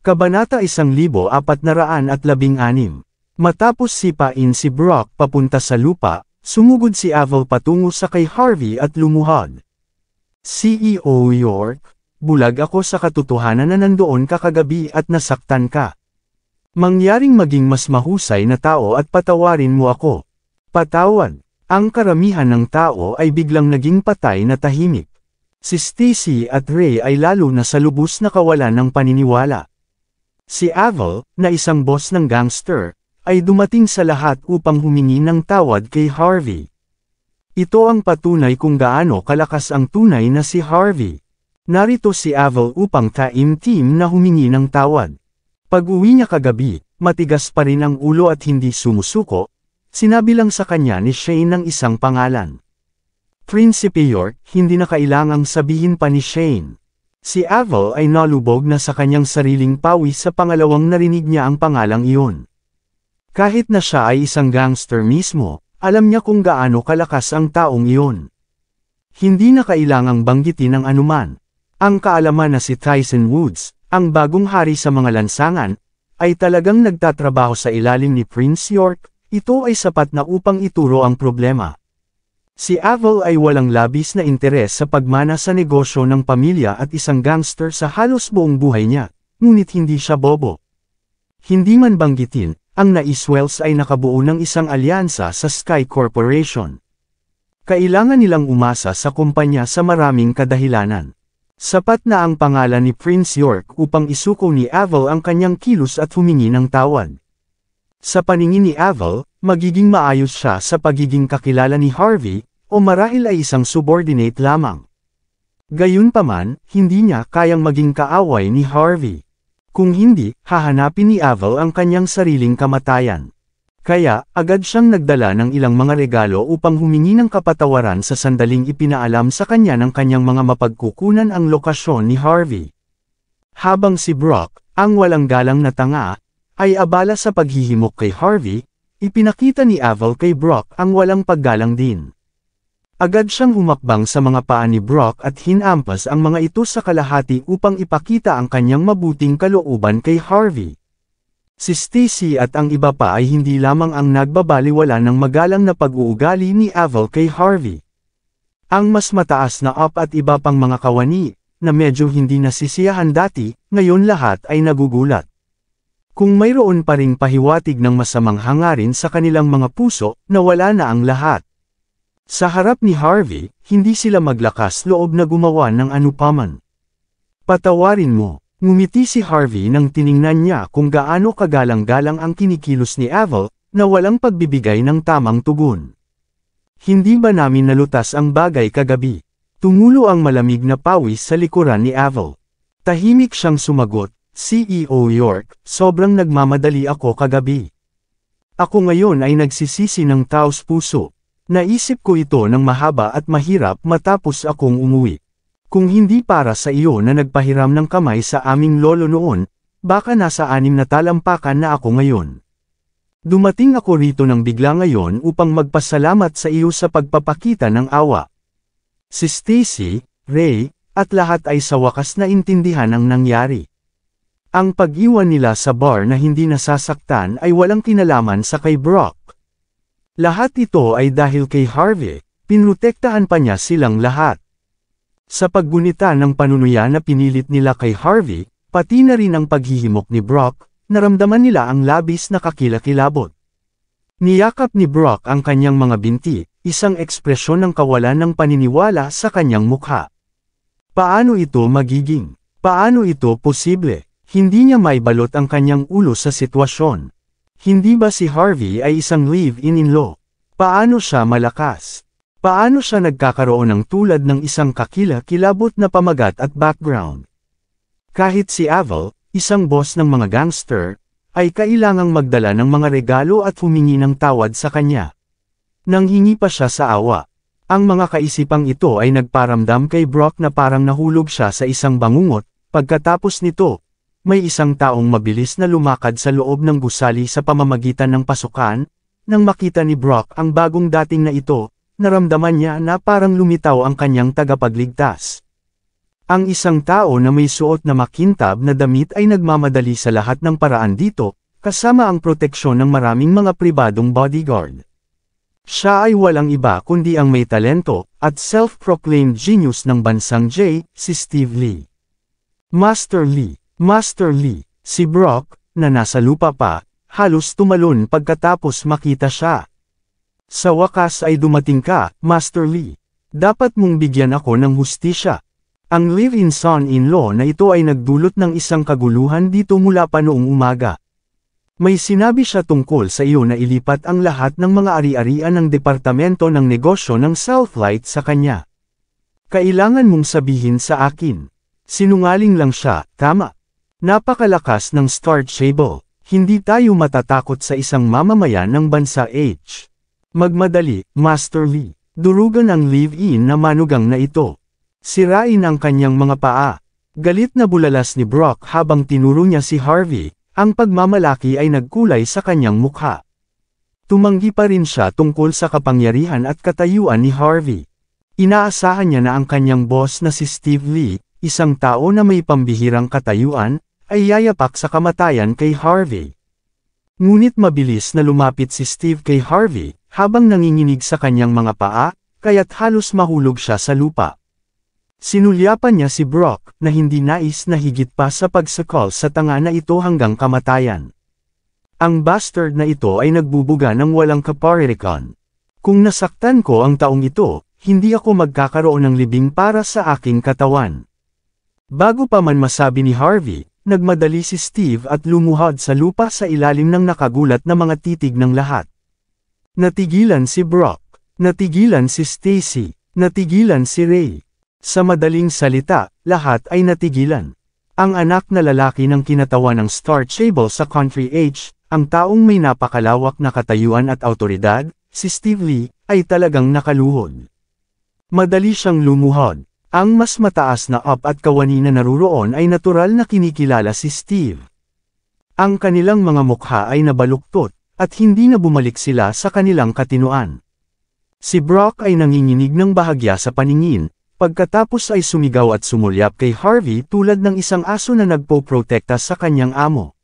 Kabanata 1416. Matapos sipain si Brock papunta sa lupa, sumugod si Avel patungo sa kay Harvey at lumuhod. CEO York, bulag ako sa katotohanan na nandoon ka kagabi at nasaktan ka. Mangyaring maging mas mahusay na tao at patawarin mo ako. Patawad. Ang karamihan ng tao ay biglang naging patay na tahimik. Si Stacy at Ray ay lalo na sa lubos na kawalan ng paniniwala. Si Avel, na isang boss ng gangster, ay dumating sa lahat upang humingi ng tawad kay Harvey. Ito ang patunay kung gaano kalakas ang tunay na si Harvey. Narito si Avel upang taimtim na humingi ng tawad. Pag-uwi niya kagabi, matigas pa rin ang ulo at hindi sumusuko, sinabi lang sa kanya ni Shane ng isang pangalan. Prinsipe York, hindi na kailangang sabihin pa ni Shane. Si Avel ay nalubog na sa kanyang sariling pawis sa pangalawang narinig niya ang pangalang iyon. Kahit na siya ay isang gangster mismo, alam niya kung gaano kalakas ang taong iyon. Hindi na kailangang banggitin ang anuman. Ang kaalaman na si Tyson Woods, ang bagong hari sa mga lansangan, ay talagang nagtatrabaho sa ilalim ni Prince York, ito ay sapat na upang ituro ang problema. Si Avel ay walang labis na interes sa pagmana sa negosyo ng pamilya at isang gangster sa halos buong buhay niya, ngunit hindi siya bobo. Hindi man banggitin, ang Naiswells ay nakabuo ng isang alyansa sa Sky Corporation. Kailangan nilang umasa sa kumpanya sa maraming kadahilanan. Sapat na ang pangalan ni Prince York upang isuko ni Avel ang kanyang kilos at humingi ng tawad. Sa paningin ni Avel, magiging maayos siya sa pagiging kakilala ni Harvey, o marahil ay isang subordinate lamang. Gayunpaman, hindi niya kayang maging kaaway ni Harvey. Kung hindi, hahanapin ni Avel ang kanyang sariling kamatayan. Kaya, agad siyang nagdala ng ilang mga regalo upang humingi ng kapatawaran sa sandaling ipinaalam sa kanya ng kanyang mga mapagkukunan ang lokasyon ni Harvey. Habang si Brock, ang walang galang na tanga, ay abala sa paghihimok kay Harvey, ipinakita ni Avel kay Brock ang walang paggalang din. Agad siyang humakbang sa mga paa ni Brock at hinampas ang mga ito sa kalahati upang ipakita ang kanyang mabuting kalooban kay Harvey. Si Stacy at ang iba pa ay hindi lamang ang nagbabaliwala ng magalang na pag-uugali ni Avel kay Harvey. Ang mas mataas na up at iba pang mga kawani, na medyo hindi nasisiyahan dati, ngayon lahat ay nagugulat. Kung mayroon pa ring pahiwatig ng masamang hangarin sa kanilang mga puso, nawala na ang lahat. Sa harap ni Harvey, hindi sila maglakas loob na gumawa ng anupaman. Patawarin mo, ngumiti si Harvey nang tiningnan niya kung gaano kagalang-galang ang kinikilos ni Avel, na walang pagbibigay ng tamang tugon. Hindi ba namin nalutas ang bagay kagabi? Tumulo ang malamig na pawis sa likuran ni Avel. Tahimik siyang sumagot, CEO York, sobrang nagmamadali ako kagabi. Ako ngayon ay nagsisisi ng taos puso. Naisip ko ito ng mahaba at mahirap matapos akong umuwi. Kung hindi para sa iyo na nagpahiram ng kamay sa aming lolo noon, baka nasa 6 na talampakan na ako ngayon. Dumating ako rito ng bigla ngayon upang magpasalamat sa iyo sa pagpapakita ng awa. Si Stacy, Ray, at lahat ay sa wakas na intindihan ang nangyari. Ang pag-iwan nila sa bar na hindi nasasaktan ay walang kinalaman sa kay Brock. Lahat ito ay dahil kay Harvey, pinrotektahan pa niya silang lahat. Sa paggunita ng panunuya na pinilit nila kay Harvey, pati na rin ang paghihimok ni Brock, naramdaman nila ang labis na kakilakilabot. Niyakap ni Brock ang kanyang mga binti, isang ekspresyon ng kawalan ng paniniwala sa kanyang mukha. Paano ito magiging? Paano ito posible? Hindi niya maibalot ang kanyang ulo sa sitwasyon. Hindi ba si Harvey ay isang live-in-in-law? Paano siya malakas? Paano siya nagkakaroon ng tulad ng isang kakilakilabot na pamagat at background? Kahit si Avel, isang boss ng mga gangster, ay kailangang magdala ng mga regalo at humingi ng tawad sa kanya. Nanghingi pa siya sa awa. Ang mga kaisipang ito ay nagparamdam kay Brock na parang nahulog siya sa isang bangungot. Pagkatapos nito, may isang taong mabilis na lumakad sa loob ng gusali sa pamamagitan ng pasukan. Nang makita ni Brock ang bagong dating na ito, naramdaman niya na parang lumitaw ang kanyang tagapagligtas. Ang isang tao na may suot na makintab na damit ay nagmamadali sa lahat ng paraan dito, kasama ang proteksyon ng maraming mga pribadong bodyguard. Siya ay walang iba kundi ang may talento, at self-proclaimed genius ng bansang J, si Steve Lee. Master Lee, si Brock, na nasa lupa pa, halos tumalon pagkatapos makita siya. Sa wakas ay dumating ka, Master Lee. Dapat mong bigyan ako ng hustisya. Ang live-in son-in-law na ito ay nagdulot ng isang kaguluhan dito mula pa noong umaga. May sinabi siya tungkol sa iyo na ilipat ang lahat ng mga ari-arian ng Departamento ng Negosyo ng Southlight sa kanya. Kailangan mong sabihin sa akin. Sinungaling lang siya, tama. Napakalakas ng Star Stable. Hindi tayo matatakot sa isang mamamayan ng bansa H. Magmadali, Master Lee. Durugan ang live-in na manugang na ito. Sirain ang kanyang mga paa. Galit na bulalas ni Brock habang tinuro niya si Harvey. Ang pagmamalaki ay nagkulay sa kanyang mukha. Tumanggi pa rin siya tungkol sa kapangyarihan at katayuan ni Harvey. Inaasahan niya na ang kanyang boss na si Steve Lee, isang tao na may pambihirang katayuan, ay yayapak sa kamatayan kay Harvey. Ngunit mabilis na lumapit si Steve kay Harvey, habang nanginginig sa kanyang mga paa, kaya't halos mahulog siya sa lupa. Sinulyapan niya si Brock, na hindi nais na higit pa sa pagsakol sa tanga na ito hanggang kamatayan. Ang bastard na ito ay nagbubuga ng walang kaparirikan. Kung nasaktan ko ang taong ito, hindi ako magkakaroon ng libing para sa aking katawan. Bago pa man masabi ni Harvey, nagmadali si Steve at lumuhod sa lupa sa ilalim ng nakagulat na mga titig ng lahat. Natigilan si Brock. Natigilan si Stacy. Natigilan si Ray. Sa madaling salita, lahat ay natigilan. Ang anak na lalaki ng kinatawan ng Star Stable sa Country H, ang taong may napakalawak na katayuan at awtoridad, si Steve Lee, ay talagang nakaluhod. Madali siyang lumuhod. Ang mas mataas na up at kawani na naruroon ay natural na kinikilala si Steve. Ang kanilang mga mukha ay nabaluktot, at hindi na bumalik sila sa kanilang katinuan. Si Brock ay nanginginig ng bahagya sa paningin, pagkatapos ay sumigaw at sumulyap kay Harvey tulad ng isang aso na nagpo-protekta sa kanyang amo.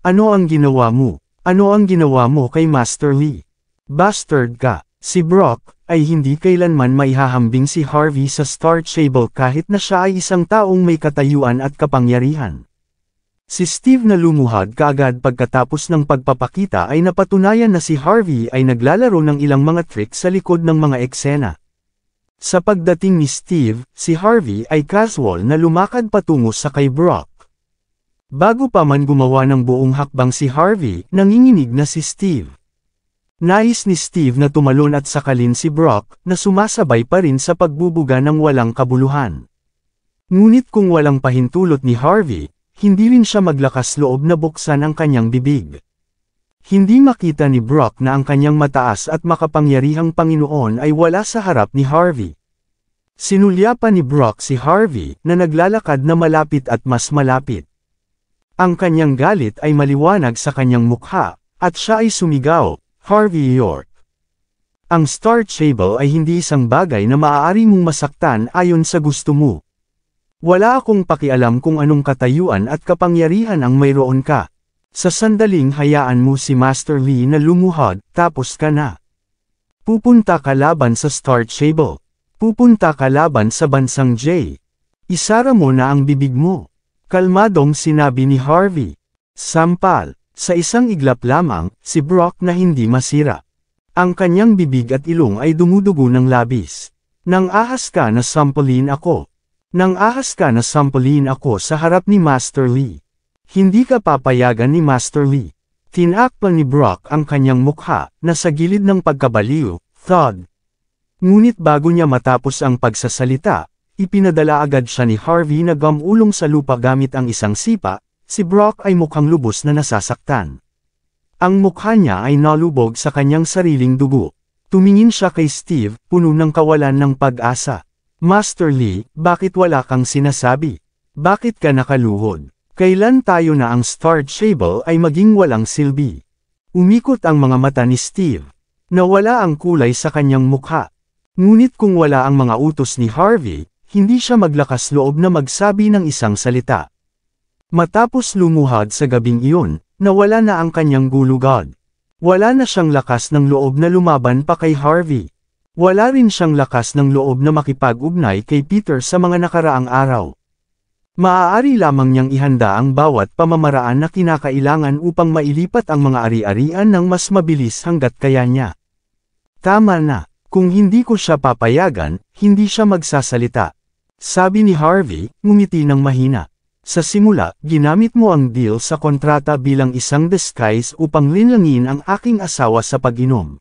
Ano ang ginawa mo? Ano ang ginawa mo kay Master Lee? Bastard ka! Si Brock ay hindi kailanman maihahambing si Harvey sa Star Stable kahit na siya ay isang taong may katayuan at kapangyarihan. Si Steve na lumuhad kaagad pagkatapos ng pagpapakita ay napatunayan na si Harvey ay naglalaro ng ilang mga trick sa likod ng mga eksena. Sa pagdating ni Steve, si Harvey ay casual na lumakad patungo sa kay Brock. Bago pa man gumawa ng buong hakbang si Harvey, nanginginig na si Steve. Nais ni Steve na tumalon at sakalin si Brock, na sumasabay pa rin sa pagbubuga ng walang kabuluhan. Ngunit kung walang pahintulot ni Harvey, hindi rin siya maglakas loob na buksan ang kanyang bibig. Hindi makita ni Brock na ang kanyang mataas at makapangyarihang Panginoon ay wala sa harap ni Harvey. Sinulyapan ni Brock si Harvey, na naglalakad na malapit at mas malapit. Ang kanyang galit ay maliwanag sa kanyang mukha, at siya ay sumigaw, Harvey York. Ang Star Stable ay hindi isang bagay na maaari mong masaktan ayon sa gusto mo. Wala akong pakialam kung anong katayuan at kapangyarihan ang mayroon ka. Sa sandaling hayaan mo si Master Lee na lumuhod, tapos ka na. Pupunta ka laban sa Star Stable. Pupunta ka laban sa bansang J. Isara mo na ang bibig mo. Kalmadong sinabi ni Harvey. Sampal. Sa isang iglap lamang, si Brock na hindi masira. Ang kanyang bibig at ilong ay dumudugo ng labis. Nang ahas ka na sampulin ako. Nang ahas ka na sampulin ako sa harap ni Master Lee. Hindi ka papayagan ni Master Lee. Tinakpan ni Brock ang kanyang mukha, na sa gilid ng pagkabaliw, thud. Ngunit bago niya matapos ang pagsasalita, ipinadala agad siya ni Harvey na gamulong sa lupa gamit ang isang sipa. Si Brock ay mukhang lubos na nasasaktan. Ang mukha niya ay nalubog sa kanyang sariling dugo. Tumingin siya kay Steve, puno ng kawalan ng pag-asa. Master Lee, bakit wala kang sinasabi? Bakit ka nakaluhod? Kailan tayo na ang Star Stable ay maging walang silbi? Umikot ang mga mata ni Steve. Nawala ang kulay sa kanyang mukha. Ngunit kung wala ang mga utos ni Harvey, hindi siya maglakas loob na magsabi ng isang salita. Matapos lumuhad sa gabing iyon, nawala na ang kanyang gulugod. Wala na siyang lakas ng loob na lumaban pa kay Harvey. Wala rin siyang lakas ng loob na makipag-ugnay kay Peter sa mga nakaraang araw. Maaari lamang niyang ihanda ang bawat pamamaraan na kinakailangan upang mailipat ang mga ari-arian ng mas mabilis hanggat kaya niya. Tama na, kung hindi ko siya papayagan, hindi siya magsasalita. Sabi ni Harvey, ngumiti ng mahina. Sa simula, ginamit mo ang deal sa kontrata bilang isang disguise upang linlangin ang aking asawa sa pag-inom.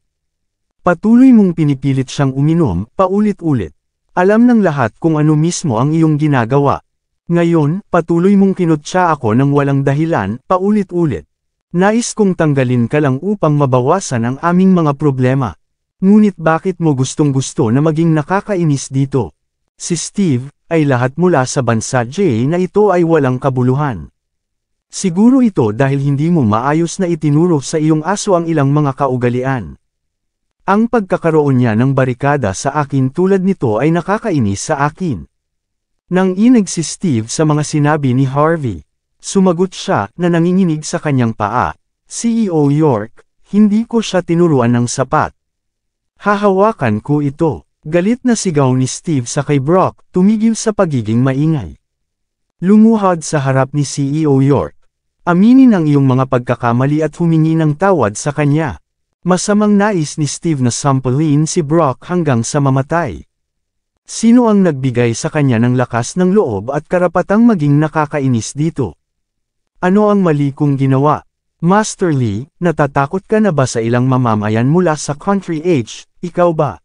Patuloy mong pinipilit siyang uminom, paulit-ulit. Alam ng lahat kung ano mismo ang iyong ginagawa. Ngayon, patuloy mong kinutya ako ng walang dahilan, paulit-ulit. Nais kong tanggalin ka lang upang mabawasan ang aming mga problema. Ngunit bakit mo gustong-gusto na maging nakakainis dito? Si Steve, ay lahat mula sa bansa J na ito ay walang kabuluhan. Siguro ito dahil hindi mo maayos na itinuro sa iyong aso ang ilang mga kaugalian. Ang pagkakaroon niya ng barikada sa akin tulad nito ay nakakainis sa akin. Nang inig si Steve sa mga sinabi ni Harvey, sumagot siya na nanginginig sa kanyang paa, CEO York, hindi ko siya tinuruan ng sapat. Hahawakan ko ito. Galit na sigaw ni Steve sa kay Brock, tumigil sa pagiging maingay. Lumuhad sa harap ni CEO York. Aminin ang iyong mga pagkakamali at humingi ng tawad sa kanya. Masamang nais ni Steve na sampulin si Brock hanggang sa mamatay. Sino ang nagbigay sa kanya ng lakas ng loob at karapatang maging nakakainis dito? Ano ang mali kong ginawa? Master Lee, natatakot ka na ba sa ilang mamamayan mula sa Country H, ikaw ba?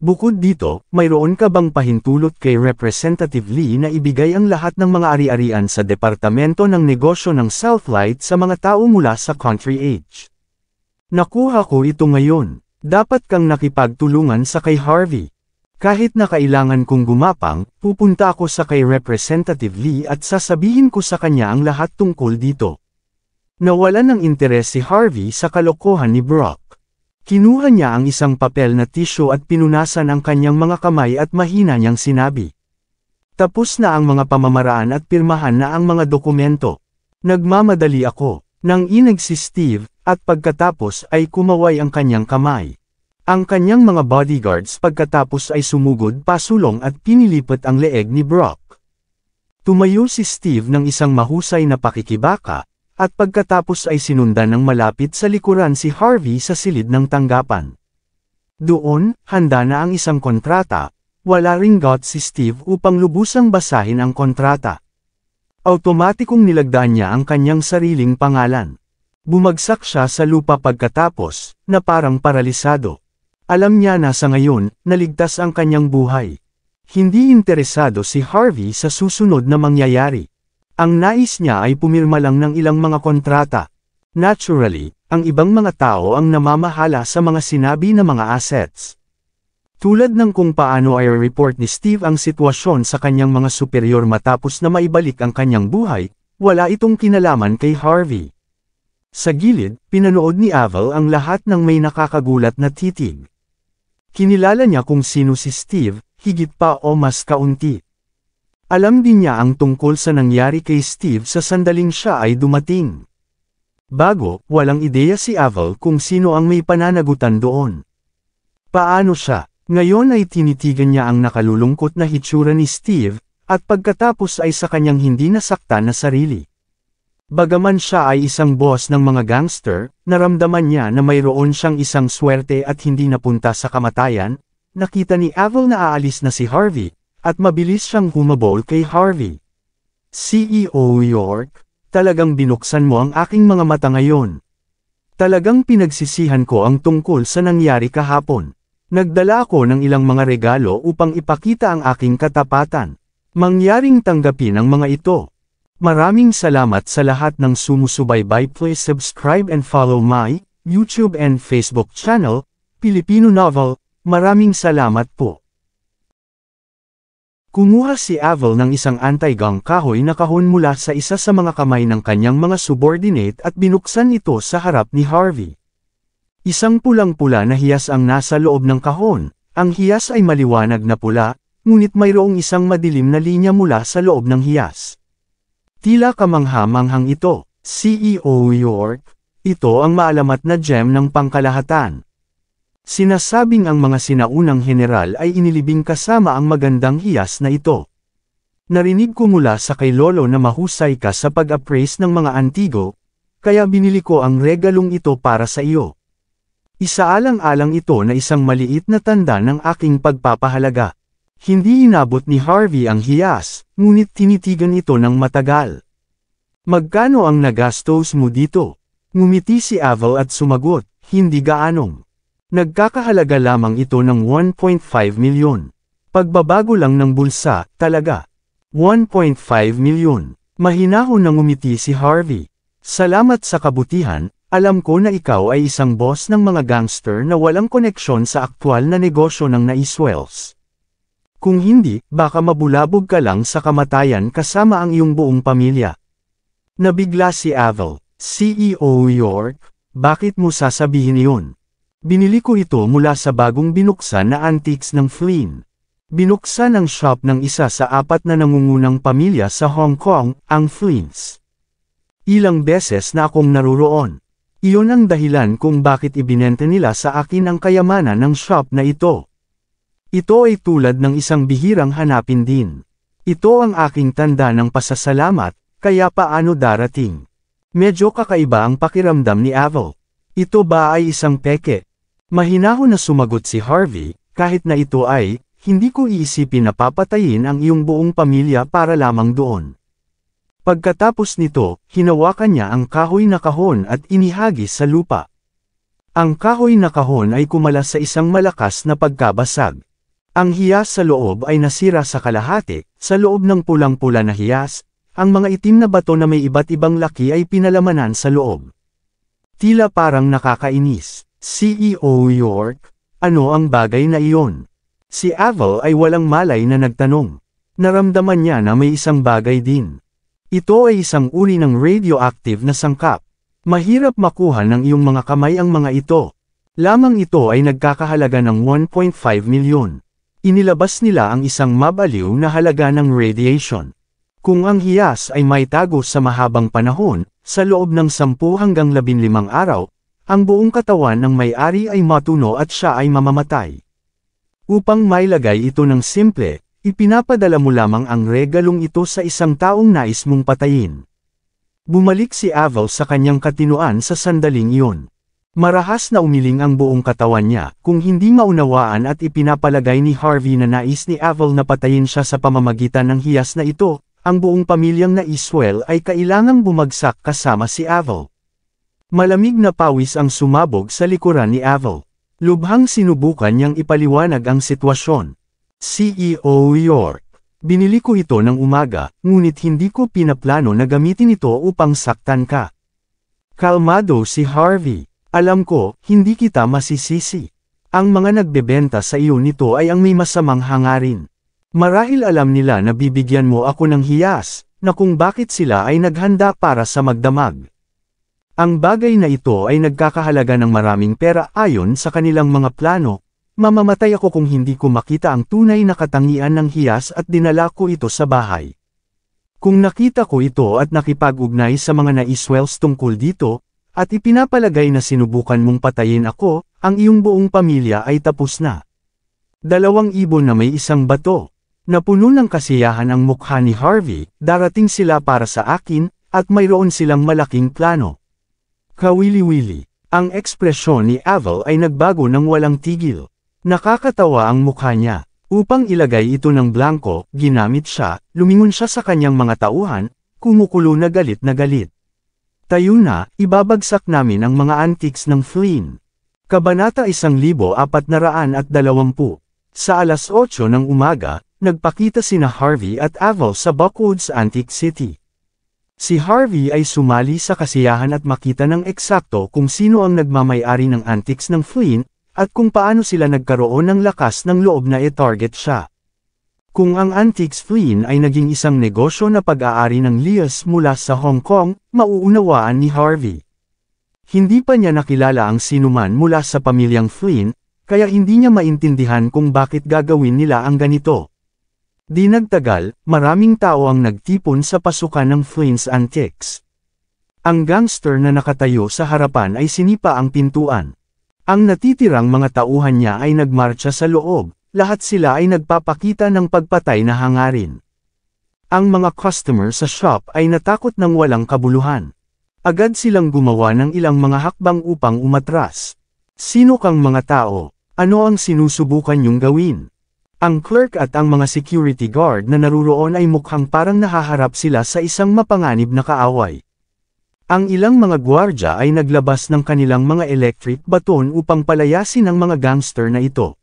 Bukod dito, mayroon ka bang pahintulot kay Representative Lee na ibigay ang lahat ng mga ari-arian sa Departamento ng Negosyo ng Southlight sa mga tao mula sa Country H? Nakuha ko ito ngayon. Dapat kang nakipagtulungan sa kay Harvey. Kahit na kailangan kong gumapang, pupunta ako sa kay Representative Lee at sasabihin ko sa kanya ang lahat tungkol dito. Nawalan ng interes si Harvey sa kalokohan ni Brock. Kinuha niya ang isang papel na tissue at pinunasan ang kanyang mga kamay at mahina niyang sinabi. Tapos na ang mga pamamaraan at pirmahan na ang mga dokumento. Nagmamadali ako. Nang inig si Steve, at pagkatapos ay kumaway ang kanyang kamay. Ang kanyang mga bodyguards pagkatapos ay sumugod pasulong at pinilipat ang leeg ni Brock. Tumayo si Steve ng isang mahusay na pakikibaka, at pagkatapos ay sinundan ng malapit sa likuran si Harvey sa silid ng tanggapan. Doon, handa na ang isang kontrata, wala ring guts si Steve upang lubusang basahin ang kontrata. Automatikong nilagdaan niya ang kanyang sariling pangalan. Bumagsak siya sa lupa pagkatapos, na parang paralisado. Alam niya na sa ngayon, naligtas ang kanyang buhay. Hindi interesado si Harvey sa susunod na mangyayari. Ang nais niya ay pumirma lang ng ilang mga kontrata. Naturally, ang ibang mga tao ang namamahala sa mga sinabi na mga assets. Tulad ng kung paano ay report ni Steve ang sitwasyon sa kanyang mga superior matapos na maibalik ang kanyang buhay, wala itong kinalaman kay Harvey. Sa gilid, pinanood ni Avel ang lahat ng may nakakagulat na titig. Kinilala niya kung sino si Steve, higit pa o mas kaunti. Alam din niya ang tungkol sa nangyari kay Steve sa sandaling siya ay dumating. Bago, walang ideya si Avel kung sino ang may pananagutan doon. Paano siya? Ngayon ay tinitigan niya ang nakalulungkot na hitsura ni Steve, at pagkatapos ay sa kanyang hindi nasaktan na sarili. Bagaman siya ay isang boss ng mga gangster, naramdaman niya na mayroon siyang isang swerte at hindi napunta sa kamatayan. Nakita ni Avel na aalis na si Harvey, at mabilis siyang humabol kay Harvey. CEO York, talagang binuksan mo ang aking mga mata ngayon. Talagang pinagsisihan ko ang tungkol sa nangyari kahapon. Nagdala ako ng ilang mga regalo upang ipakita ang aking katapatan. Mangyaring tanggapin ang mga ito. Maraming salamat sa lahat ng sumusubaybay. Please subscribe and follow my YouTube and Facebook channel, Filipino Novel. Maraming salamat po. Kumuha si Avel ng isang anti-gang kahoy na kahon mula sa isa sa mga kamay ng kanyang mga subordinate at binuksan ito sa harap ni Harvey. Isang pulang-pula na hiyas ang nasa loob ng kahon. Ang hiyas ay maliwanag na pula, ngunit mayroong isang madilim na linya mula sa loob ng hiyas. Tila kamangha-manghang ito, CEO York, ito ang maalamat na gem ng pangkalahatan. Sinasabing ang mga sinaunang general ay inilibing kasama ang magandang hiyas na ito. Narinig ko mula sa kay Lolo na mahusay ka sa pag-appraise ng mga antigo, kaya binili ko ang regalong ito para sa iyo. Isaalang-alang ito na isang maliit na tanda ng aking pagpapahalaga. Hindi inabot ni Harvey ang hiyas, ngunit tinitigan ito ng matagal. Magkano ang nagastos mo dito? Ngumiti si Avel at sumagot, hindi gaanong. Nagkakahalaga lamang ito ng 1.5 milyon. Pagbabago lang ng bulsa, talaga. 1.5 milyon. Mahinahon na ngumiti si Harvey. Salamat sa kabutihan, alam ko na ikaw ay isang boss ng mga gangster na walang koneksyon sa aktwal na negosyo ng Naiswells. Kung hindi, baka mabulabog ka lang sa kamatayan kasama ang iyong buong pamilya. Nabigla si Avel, CEO York, bakit mo sasabihin iyon? Binili ko ito mula sa bagong binuksan na antiques ng Flynn. Binuksan ang shop ng isa sa 4 na nangungunang pamilya sa Hong Kong, ang Flynns. Ilang beses na akong naruroon. Iyon ang dahilan kung bakit ibinenta nila sa akin ang kayamanan ng shop na ito. Ito ay tulad ng isang bihirang hanapin din. Ito ang aking tanda ng pasasalamat, kaya paano darating? Medyo kakaiba ang pakiramdam ni Avel. Ito ba ay isang peke? Mahinahon na sumagot si Harvey, kahit na ito ay, hindi ko iisipin na papatayin ang iyong buong pamilya para lamang doon. Pagkatapos nito, hinawakan niya ang kahoy na kahon at inihagis sa lupa. Ang kahoy na kahon ay kumalas sa isang malakas na pagkabasag. Ang hiyas sa loob ay nasira sa kalahati, sa loob ng pulang-pula na hiyas, ang mga itim na bato na may iba't ibang laki ay pinalamanan sa loob. Tila parang nakakainis. CEO York, ano ang bagay na iyon? Si Avel ay walang malay na nagtanong. Naramdaman niya na may isang bagay din. Ito ay isang uri ng radioactive na sangkap. Mahirap makuha ng iyong mga kamay ang mga ito. Lamang ito ay nagkakahalaga ng 1.5 milyon. Inilabas nila ang isang mabaliw na halaga ng radiation. Kung ang hiyas ay may tago sa mahabang panahon, sa loob ng 10 hanggang 15 araw, ang buong katawan ng may-ari ay matuno at siya ay mamamatay. Upang mailagay ito ng simple, ipinapadala mo lamang ang regalong ito sa isang taong nais mong patayin. Bumalik si Avel sa kanyang katinuan sa sandaling iyon. Marahas na umiling ang buong katawan niya, kung hindi maunawaan at ipinapalagay ni Harvey na nais ni Avel na patayin siya sa pamamagitan ng hiyas na ito, ang buong pamilyang Naiswell ay kailangang bumagsak kasama si Avel. Malamig na pawis ang sumabog sa likuran ni Avel. Lubhang sinubukan niyang ipaliwanag ang sitwasyon. CEO York, binili ko ito ng umaga, ngunit hindi ko pinaplano na gamitin ito upang saktan ka. Kalmado si Harvey. Alam ko, hindi kita masisisi. Ang mga nagbebenta sa iyo nito ay ang may masamang hangarin. Marahil alam nila na bibigyan mo ako ng hiyas, na kung bakit sila ay naghanda para sa magdamag. Ang bagay na ito ay nagkakahalaga ng maraming pera ayon sa kanilang mga plano. Mamamatay ako kung hindi ko makita ang tunay na katangian ng hiyas at dinala ko ito sa bahay. Kung nakita ko ito at nakipag-ugnay sa mga Naiswells tungkol dito, at ipinapalagay na sinubukan mong patayin ako, ang iyong buong pamilya ay tapos na. 2 ibon na may isang bato. Napuno ng kasiyahan ang mukha ni Harvey, darating sila para sa akin, at mayroon silang malaking plano. Kawili-wili. Ang ekspresyon ni Avel ay nagbago ng walang tigil. Nakakatawa ang mukha niya. Upang ilagay ito ng blanco, ginamit siya, lumingon siya sa kanyang mga tauhan, kumukulo na galit na galit. Tayo na, ibabagsak namin ang mga antiques ng Flynn. Kabanata 1420. Sa alas 8 ng umaga, nagpakita sina Harvey at Avel sa Buckwoods Antique City. Si Harvey ay sumali sa kasiyahan at makita ng eksakto kung sino ang nagmamay-ari ng antiques ng Flynn, at kung paano sila nagkaroon ng lakas ng loob na i-target siya. Kung ang Antiques Flynn ay naging isang negosyo na pag-aari ng Lias mula sa Hong Kong, mauunawaan ni Harvey. Hindi pa niya nakilala ang sinuman mula sa pamilyang Flynn, kaya hindi niya maintindihan kung bakit gagawin nila ang ganito. Di nagtagal, maraming tao ang nagtipon sa pasukan ng Flynn's Antiques. Ang gangster na nakatayo sa harapan ay sinipa ang pintuan. Ang natitirang mga tauhan niya ay nagmarcha sa loob, lahat sila ay nagpapakita ng pagpatay na hangarin. Ang mga customer sa shop ay natakot ng walang kabuluhan. Agad silang gumawa ng ilang mga hakbang upang umatras. Sino kang mga tao? Ano ang sinusubukan niyong gawin? Ang clerk at ang mga security guard na naruroon ay mukhang parang nahaharap sila sa isang mapanganib na kaaway. Ang ilang mga gwardya ay naglabas ng kanilang mga electric baton upang palayasin ang mga gangster na ito.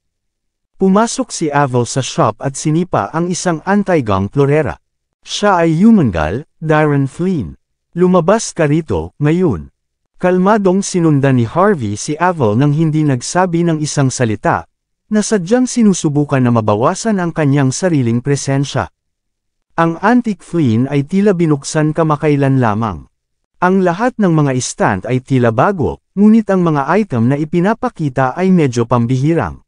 Pumasok si Avel sa shop at sinipa ang isang anti-gang florera. Siya ay humangal, Darren Flynn. Lumabas ka rito, ngayon. Kalmadong sinundan ni Harvey si Avel nang hindi nagsabi ng isang salita, na sadyang sinusubukan na mabawasan ang kanyang sariling presensya. Ang antique Flynn ay tila binuksan kamakailan lamang. Ang lahat ng mga stand ay tila bago, ngunit ang mga item na ipinapakita ay medyo pambihirang.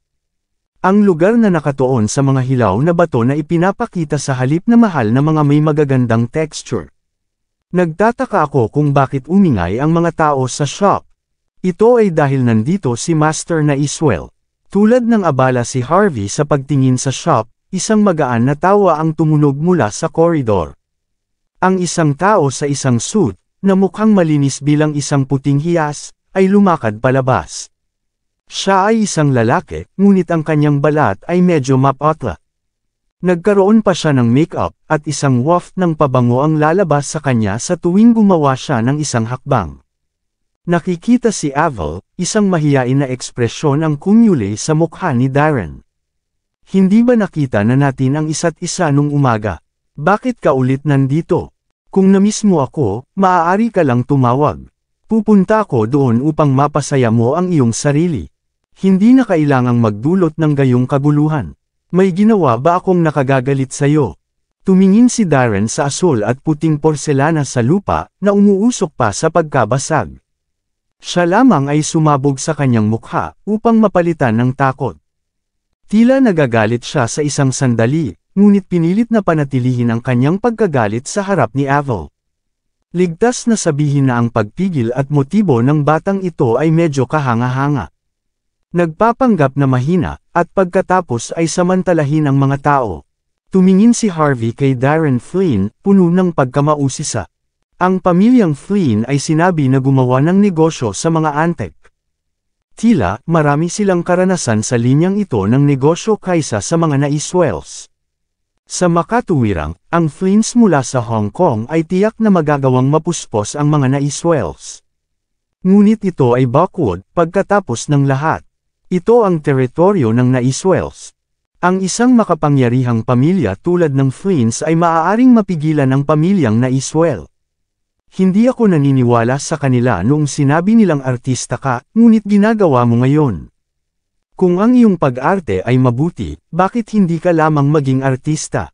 Ang lugar na nakatuon sa mga hilaw na bato na ipinapakita sa halip na mahal na mga may magagandang texture. Nagtataka ako kung bakit umingay ang mga tao sa shop. Ito ay dahil nandito si Master na Iswell. Tulad ng abala si Harvey sa pagtingin sa shop, isang magaan na tawa ang tumunog mula sa koridor. Ang isang tao sa isang suit, na mukhang malinis bilang isang puting hiyas, ay lumakad palabas. Siya ay isang lalaki, ngunit ang kanyang balat ay medyo mapotla. Nagkaroon pa siya ng make-up, at isang waft ng pabango ang lalabas sa kanya sa tuwing gumawa siya ng isang hakbang. Nakikita si Avel, isang mahiyain na ekspresyon ang kumule sa mukha ni Darren. Hindi ba nakita na natin ang isa't isa nung umaga? Bakit ka ulit nandito? Kung namiss mo ako, maaari ka lang tumawag. Pupunta ako doon upang mapasaya mo ang iyong sarili. Hindi na kailangang magdulot ng gayong kaguluhan. May ginawa ba akong nakagagalit sa'yo? Tumingin si Darren sa asul at puting porselana sa lupa, na umuusok pa sa pagkabasag. Siya lamang ay sumabog sa kanyang mukha, upang mapalitan ng takot. Tila nagagalit siya sa isang sandali, ngunit pinilit na panatilihin ang kanyang pagkagalit sa harap ni Avel. Ligtas na sabihin na ang pagpigil at motibo ng batang ito ay medyo kahanga-hanga. Nagpapanggap na mahina, at pagkatapos ay samantalahin ang mga tao. Tumingin si Harvey kay Darren Flynn, puno ng pagkamausisa. Ang pamilyang Flynn ay sinabi na gumawa ng negosyo sa mga antique. Tila, marami silang karanasan sa linyang ito ng negosyo kaysa sa mga naiswells. Sa makatuwirang, ang Flynns mula sa Hong Kong ay tiyak na magagawang mapuspos ang mga naiswells. Ngunit ito ay backward, pagkatapos ng lahat. Ito ang teritoryo ng naiswells. Ang isang makapangyarihang pamilya tulad ng Flynns ay maaaring mapigilan ang pamilyang naiswell. Hindi ako naniniwala sa kanila noong sinabi nilang artista ka, ngunit ginagawa mo ngayon. Kung ang iyong pag-arte ay mabuti, bakit hindi ka lamang maging artista?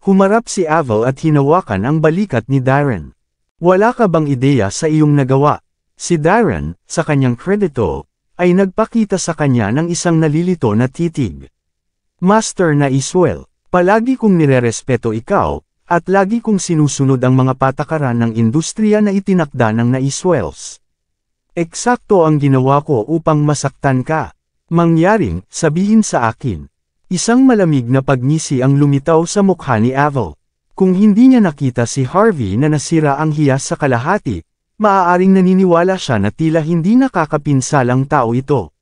Humarap si Avel at hinawakan ang balikat ni Darren. Wala ka bang ideya sa iyong nagawa? Si Darren, sa kanyang kredito, ay nagpakita sa kanya ng isang nalilito na titig. Master na Iswell, palagi kong nirerespeto ikaw, at lagi kong sinusunod ang mga patakaran ng industriya na itinakda ng naiswells. Eksakto ang ginawa ko upang masaktan ka. Mangyaring, sabihin sa akin. Isang malamig na pagngisi ang lumitaw sa mukha ni Avel. Kung hindi niya nakita si Harvey na nasira ang hiyas sa kalahati, maaaring naniniwala siya na tila hindi nakakapinsalang tao ito.